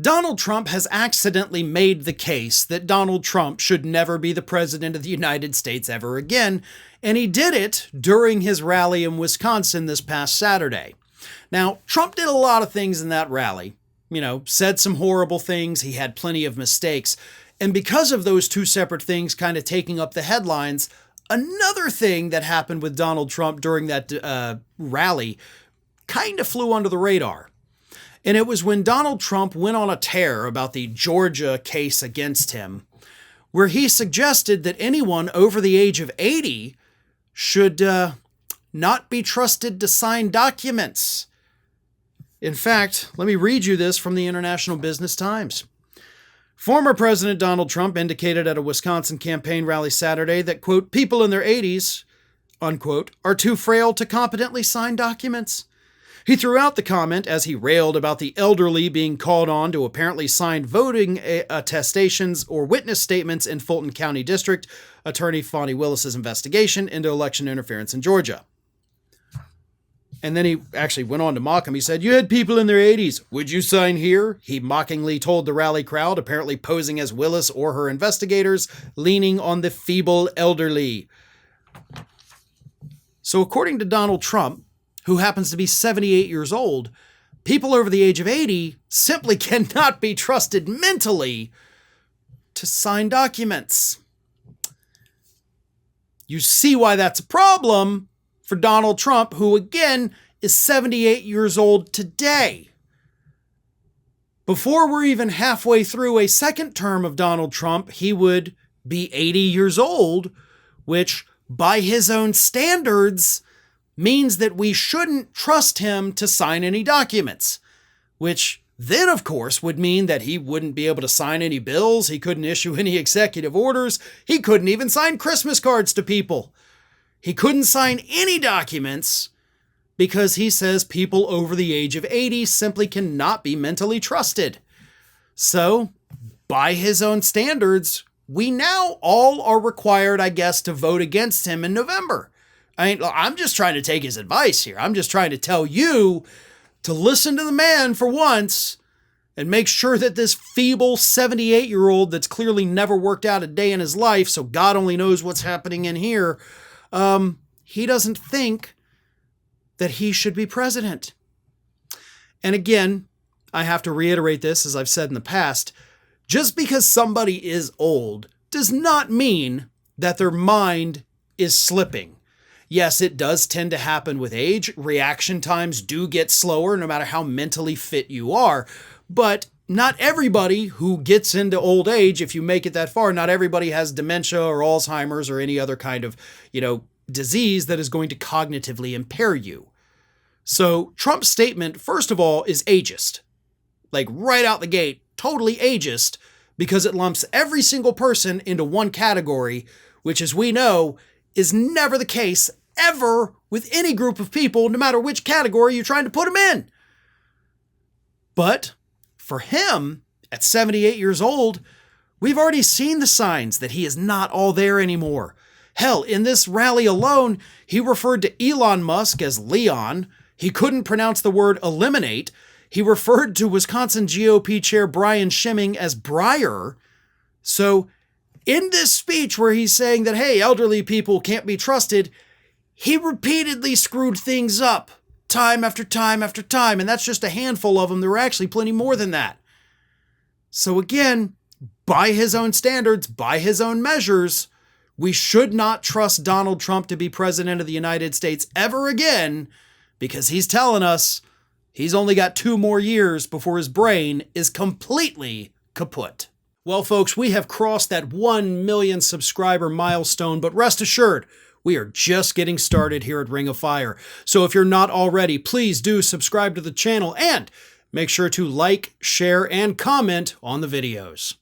Donald Trump has accidentally made the case that Donald Trump should never be the president of the United States ever again, and he did it during his rally in Wisconsin this past Saturday. Now, Trump did a lot of things in that rally. Said some horrible things. He had plenty of mistakes. And because of those two separate things kind of taking up the headlines, another thing that happened with Donald Trump during that rally kind of flew under the radar. And it was when Donald Trump went on a tear about the Georgia case against him, where he suggested that anyone over the age of 80 should not be trusted to sign documents. In fact, let me read you this from the International Business Times. Former President Donald Trump indicated at a Wisconsin campaign rally Saturday that, quote, people in their 80s, unquote, are too frail to competently sign documents. He threw out the comment as he railed about the elderly being called on to apparently sign voting attestations or witness statements in Fulton County District Attorney Fani Willis's investigation into election interference in Georgia. And then he actually went on to mock him. He said, you had people in their 80s. Would you sign here? He mockingly told the rally crowd, apparently posing as Willis or her investigators, leaning on the feeble elderly. So according to Donald Trump, who happens to be 78 years old, people over the age of 80 simply cannot be trusted mentally to sign documents. You see why that's a problem for Donald Trump, who again is 78 years old today. Before we're even halfway through a second term of Donald Trump, he would be 80 years old, which by his own standards means that we shouldn't trust him to sign any documents, which then, of course, would mean that he wouldn't be able to sign any bills. He couldn't issue any executive orders. He couldn't even sign Christmas cards to people. He couldn't sign any documents because he says people over the age of 80 simply cannot be mentally trusted. So, by his own standards, we now all are required, I guess, to vote against him in November. I'm just trying to take his advice here. I'm just trying to tell you to listen to the man for once and make sure that this feeble 78-year-old that's clearly never worked out a day in his life, so God only knows what's happening in here, he doesn't think that he should be president. And again, I have to reiterate this, as I've said in the past, just because somebody is old does not mean that their mind is slipping. Yes, it does tend to happen with age. Reaction times do get slower no matter how mentally fit you are. But not everybody who gets into old age, if you make it that far, not everybody has dementia or Alzheimer's or any other kind of, disease that is going to cognitively impair you. So Trump's statement, first of all, is ageist. Like right out the gate, totally ageist, because it lumps every single person into one category, which, as we know, is never the case ever with any group of people, no matter which category you're trying to put them in. But for him, at 78 years old, we've already seen the signs that he is not all there anymore. Hell, in this rally alone, he referred to Elon Musk as Leon. He couldn't pronounce the word eliminate. He referred to Wisconsin GOP chair Brian Schimming as Breyer. So in this speech where he's saying that, hey, elderly people can't be trusted, he repeatedly screwed things up time after time after time. And that's just a handful of them. There were actually plenty more than that. So again, by his own standards, by his own measures, we should not trust Donald Trump to be president of the United States ever again, because he's telling us he's only got 2 more years before his brain is completely kaput. Well, folks, we have crossed that 1 million subscriber milestone, but rest assured, we are just getting started here at Ring of Fire. So if you're not already, please do subscribe to the channel and make sure to like, share, and comment on the videos.